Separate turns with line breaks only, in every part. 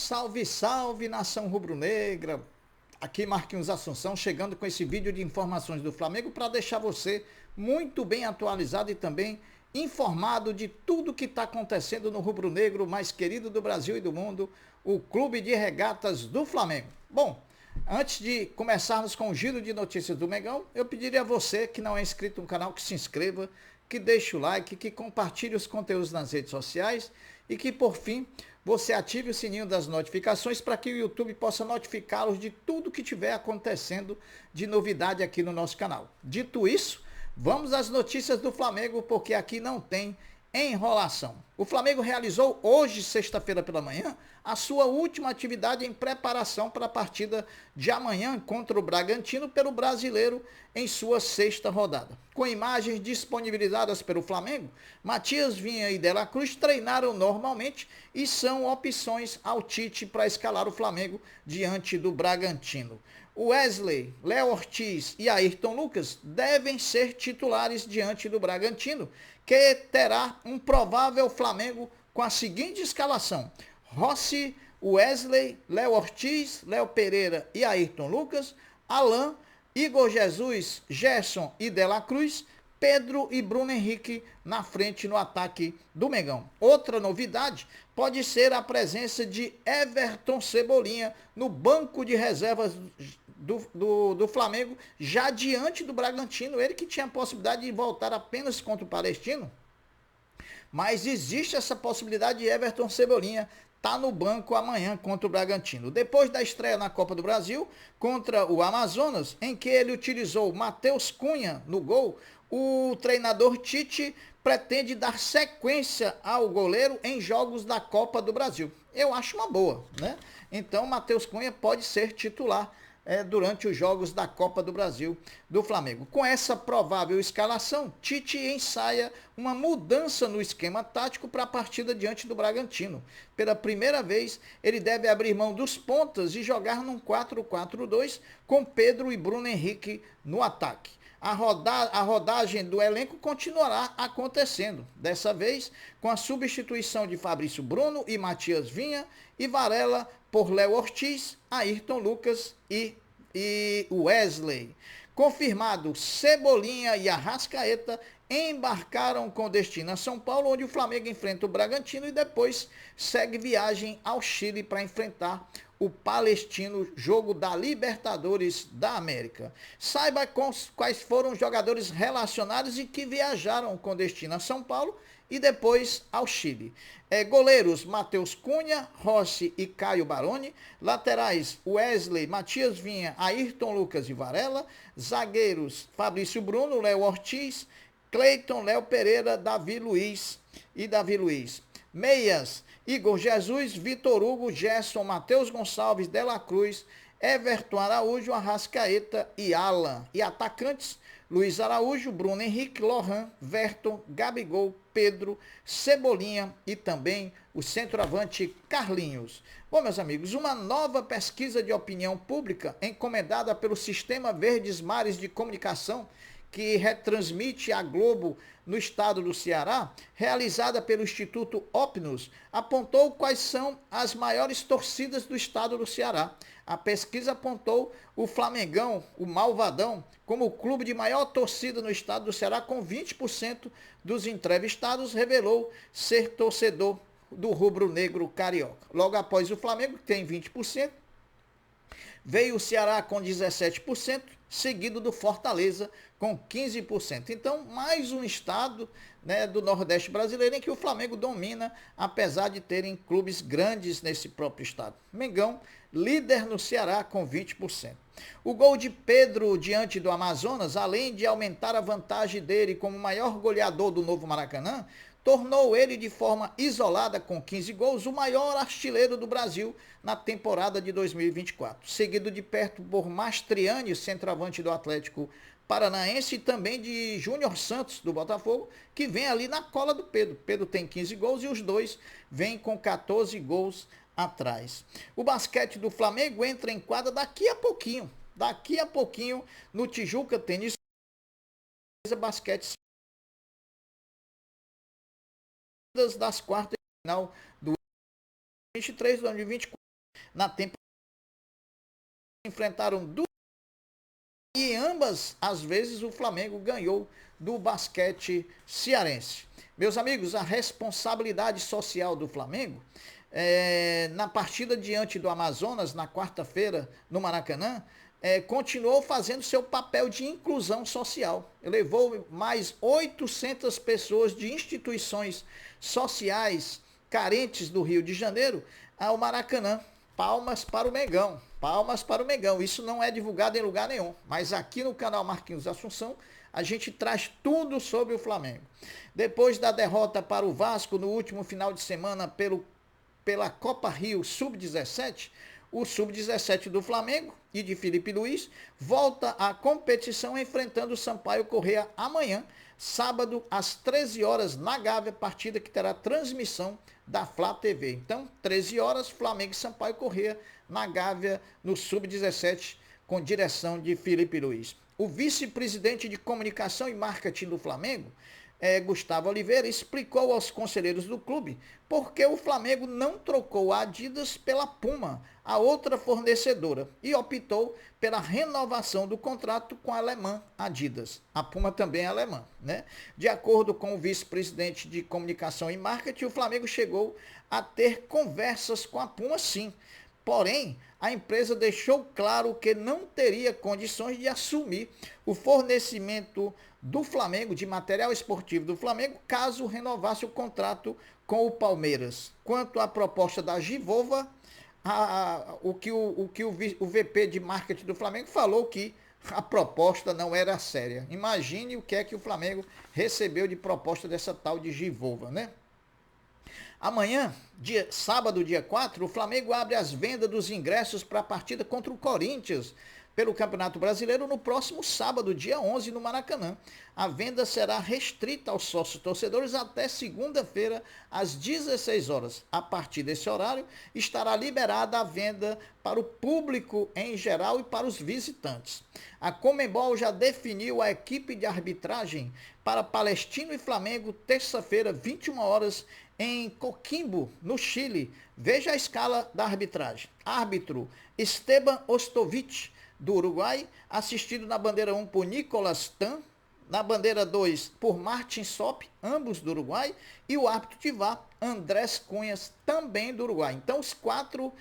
Salve, salve, nação rubro-negra! Aqui Marquinhos Assunção chegando com esse vídeo de informações do Flamengo para deixar você muito bem atualizado e também informado de tudo que está acontecendo no rubro-negro mais querido do Brasil e do mundo, o Clube de Regatas do Flamengo. Bom, antes de começarmos com o giro de notícias do Mengão, eu pediria a você que não é inscrito no canal que se inscreva, que deixe o like, que compartilhe os conteúdos nas redes sociais e que, por fim, você ative o sininho das notificações para que o YouTube possa notificá-los de tudo que estiver acontecendo de novidade aqui no nosso canal. Dito isso, vamos às notícias do Flamengo, porque aqui não tem enrolação. O Flamengo realizou hoje, sexta-feira pela manhã, a sua última atividade em preparação para a partida de amanhã contra o Bragantino pelo Brasileiro em sua sexta rodada. Com imagens disponibilizadas pelo Flamengo, Matias Vinha e De La Cruz treinaram normalmente e são opções ao Tite para escalar o Flamengo diante do Bragantino. Wesley, Léo Ortiz e Ayrton Lucas devem ser titulares diante do Bragantino, que terá um provável Flamengo com a seguinte escalação: Rossi, Wesley, Léo Ortiz, Léo Pereira e Ayrton Lucas, Alan, Igor Jesus, Gerson e De La Cruz, Pedro e Bruno Henrique na frente no ataque do Mengão. Outra novidade pode ser a presença de Everton Cebolinha no banco de reservas do Flamengo, já diante do Bragantino. Ele que tinha a possibilidade de voltar apenas contra o Palestino, mas existe essa possibilidade de Everton Cebolinha tá no banco amanhã contra o Bragantino. Depois da estreia na Copa do Brasil contra o Amazonas, em que ele utilizou Matheus Cunha no gol, o treinador Tite pretende dar sequência ao goleiro em jogos da Copa do Brasil. Eu acho uma boa, né? Então, Matheus Cunha pode ser titular durante os jogos da Copa do Brasil do Flamengo. Com essa provável escalação, Tite ensaia uma mudança no esquema tático para a partida diante do Bragantino. Pela primeira vez, ele deve abrir mão dos pontas e jogar num 4-4-2 com Pedro e Bruno Henrique no ataque. A rodagem do elenco continuará acontecendo, dessa vez com a substituição de Fabrício Bruno e Matias Vinha e Varela por Léo Ortiz, Ayrton Lucas e Wesley. Confirmado, Cebolinha e Arrascaeta embarcaram com destino a São Paulo, onde o Flamengo enfrenta o Bragantino e depois segue viagem ao Chile para enfrentar o Palestino, jogo da Libertadores da América. Saiba quais foram os jogadores relacionados e que viajaram com destino a São Paulo e depois ao Chile. Goleiros, Matheus Cunha, Rossi e Caio Baroni. Laterais, Wesley, Matias Vinha, Ayrton Lucas e Varela. Zagueiros, Fabrício Bruno, Léo Ortiz, Cleiton, Léo Pereira, Davi Luiz. Meias, Igor Jesus, Vitor Hugo, Gerson, Matheus Gonçalves, De La Cruz, Everton Araújo, Arrascaeta e Alan. E atacantes, Luiz Araújo, Bruno Henrique, Lohan, Verton, Gabigol, Pedro, Cebolinha e também o centroavante Carlinhos. Bom, meus amigos, uma nova pesquisa de opinião pública encomendada pelo Sistema Verdes Mares de Comunicação, que retransmite a Globo no estado do Ceará, realizada pelo Instituto Opnus, apontou quais são as maiores torcidas do estado do Ceará. A pesquisa apontou o Flamengão, o Malvadão, como o clube de maior torcida no estado do Ceará, com 20% dos entrevistados revelou ser torcedor do rubro-negro carioca. Logo após o Flamengo, que tem 20%, veio o Ceará com 17%, seguido do Fortaleza com 15%. Então, mais um estado, né, do Nordeste brasileiro em que o Flamengo domina, apesar de terem clubes grandes nesse próprio estado. Mengão, líder no Ceará com 20%. O gol de Pedro diante do Amazonas, além de aumentar a vantagem dele como o maior goleador do novo Maracanã, tornou ele de forma isolada, com 15 gols, o maior artilheiro do Brasil na temporada de 2024. Seguido de perto por Mastriani, centroavante do Atlético Paranaense, e também de Júnior Santos, do Botafogo, que vem ali na cola do Pedro. Pedro tem 15 gols e os dois vêm com 14 gols atrás. O basquete do Flamengo entra em quadra daqui a pouquinho. Daqui a pouquinho, no Tijuca Tênis Basquete das quartas de final do 23 do ano de 24. na temporada. Enfrentaram duas e em ambas as vezes o Flamengo ganhou do basquete cearense. Meus amigos, a responsabilidade social do Flamengo na partida diante do Amazonas, na quarta-feira, no Maracanã, continuou fazendo seu papel de inclusão social. Levou mais 800 pessoas de instituições sociais carentes do Rio de Janeiro ao Maracanã. Palmas para o Mengão, palmas para o Mengão. Isso não é divulgado em lugar nenhum, mas aqui no canal Marquinhos Assunção a gente traz tudo sobre o Flamengo. Depois da derrota para o Vasco no último final de semana pela Copa Rio Sub-17, o Sub-17 do Flamengo e de Felipe Luiz volta à competição enfrentando o Sampaio Corrêa amanhã, sábado, às 13 horas na Gávea, partida que terá transmissão da Flá TV. Então, 13 horas, Flamengo e Sampaio Corrêa na Gávea, no Sub-17, com direção de Felipe Luiz. O vice-presidente de comunicação e marketing do Flamengo, Gustavo Oliveira, explicou aos conselheiros do clube por que o Flamengo não trocou a Adidas pela Puma, a outra fornecedora, e optou pela renovação do contrato com a alemã Adidas. A Puma também é alemã, né? De acordo com o vice-presidente de comunicação e marketing, o Flamengo chegou a ter conversas com a Puma, sim. Porém, a empresa deixou claro que não teria condições de assumir o fornecimento do Flamengo, de material esportivo do Flamengo, caso renovasse o contrato com o Palmeiras. Quanto à proposta da Givova, o VP de marketing do Flamengo falou que a proposta não era séria. Imagine o que é que o Flamengo recebeu de proposta dessa tal de Givova, né? Amanhã, sábado, dia 4, o Flamengo abre as vendas dos ingressos para a partida contra o Corinthians pelo Campeonato Brasileiro no próximo sábado, dia 11, no Maracanã. A venda será restrita aos sócios torcedores até segunda-feira, às 16 horas. A partir desse horário, estará liberada a venda para o público em geral e para os visitantes. A Conmebol já definiu a equipe de arbitragem para Palestino e Flamengo, terça-feira, 21 horas, em Coquimbo, no Chile. Veja a escala da arbitragem. Árbitro Esteban Ostovich, do Uruguai, assistido na bandeira 1 por Nicolas Tan, na bandeira 2 por Martin Sop, ambos do Uruguai, e o árbitro de VAR, Andrés Cunhas, também do Uruguai. Então, os 4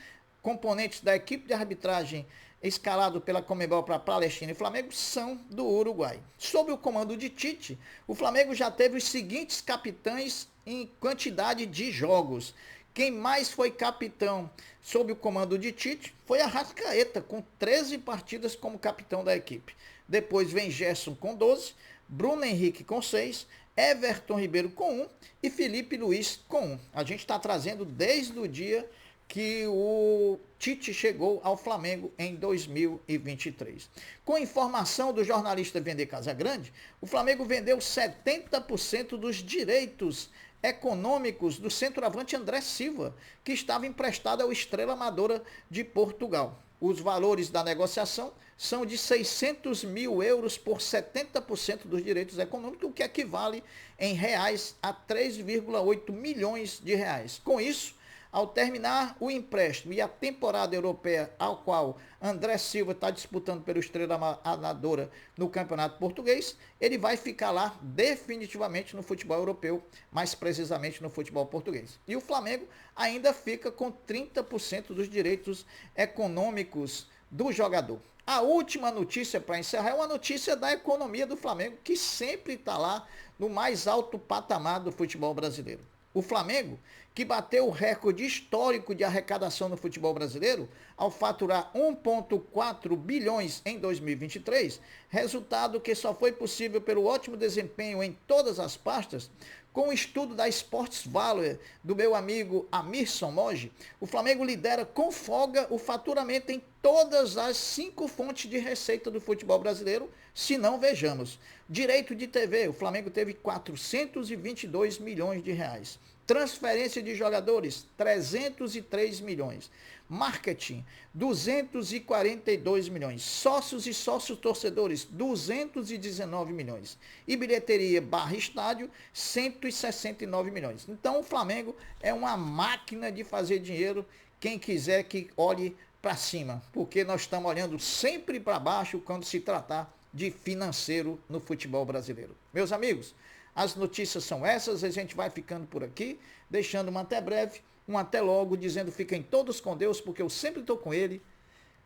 componentes da equipe de arbitragem escalado pela Conmebol para Palestina e Flamengo são do Uruguai. Sob o comando de Tite, o Flamengo já teve os seguintes capitães em quantidade de jogos. Quem mais foi capitão sob o comando de Tite foi Arrascaeta, com 13 partidas como capitão da equipe. Depois vem Gerson com 12, Bruno Henrique com 6, Everton Ribeiro com 1 e Felipe Luiz com 1. A gente está trazendo desde o dia que o Tite chegou ao Flamengo em 2023. Com informação do jornalista Vender Casagrande, o Flamengo vendeu 70% dos direitos econômicos do centroavante André Silva, que estava emprestado ao Estrela Amadora de Portugal. Os valores da negociação são de 600 mil euros por 70% dos direitos econômicos, o que equivale em reais a 3,8 milhões de reais. Com isso, ao terminar o empréstimo e a temporada europeia ao qual André Silva está disputando pelo Estrela Amadora no Campeonato Português, ele vai ficar lá definitivamente no futebol europeu, mais precisamente no futebol português. E o Flamengo ainda fica com 30% dos direitos econômicos do jogador. A última notícia para encerrar é uma notícia da economia do Flamengo, que sempre está lá no mais alto patamar do futebol brasileiro. O Flamengo, que bateu o recorde histórico de arrecadação no futebol brasileiro, ao faturar 1,4 bilhões em 2023, resultado que só foi possível pelo ótimo desempenho em todas as pastas. Com o estudo da Sports Value do meu amigo Amirson Moji, o Flamengo lidera com folga o faturamento em todas as 5 fontes de receita do futebol brasileiro, se não vejamos. Direito de TV, o Flamengo teve 422 milhões de reais. Transferência de jogadores, 303 milhões. Marketing, 242 milhões. Sócios e sócios torcedores, 219 milhões. E bilheteria barra estádio, 169 milhões. Então o Flamengo é uma máquina de fazer dinheiro quem quiser que olhe para cima, porque nós estamos olhando sempre para baixo quando se tratar de financeiro no futebol brasileiro. Meus amigos, as notícias são essas, a gente vai ficando por aqui, deixando um até breve, um até logo, dizendo fiquem todos com Deus, porque eu sempre estou com ele.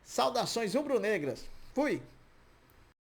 Saudações rubro-negras. Fui!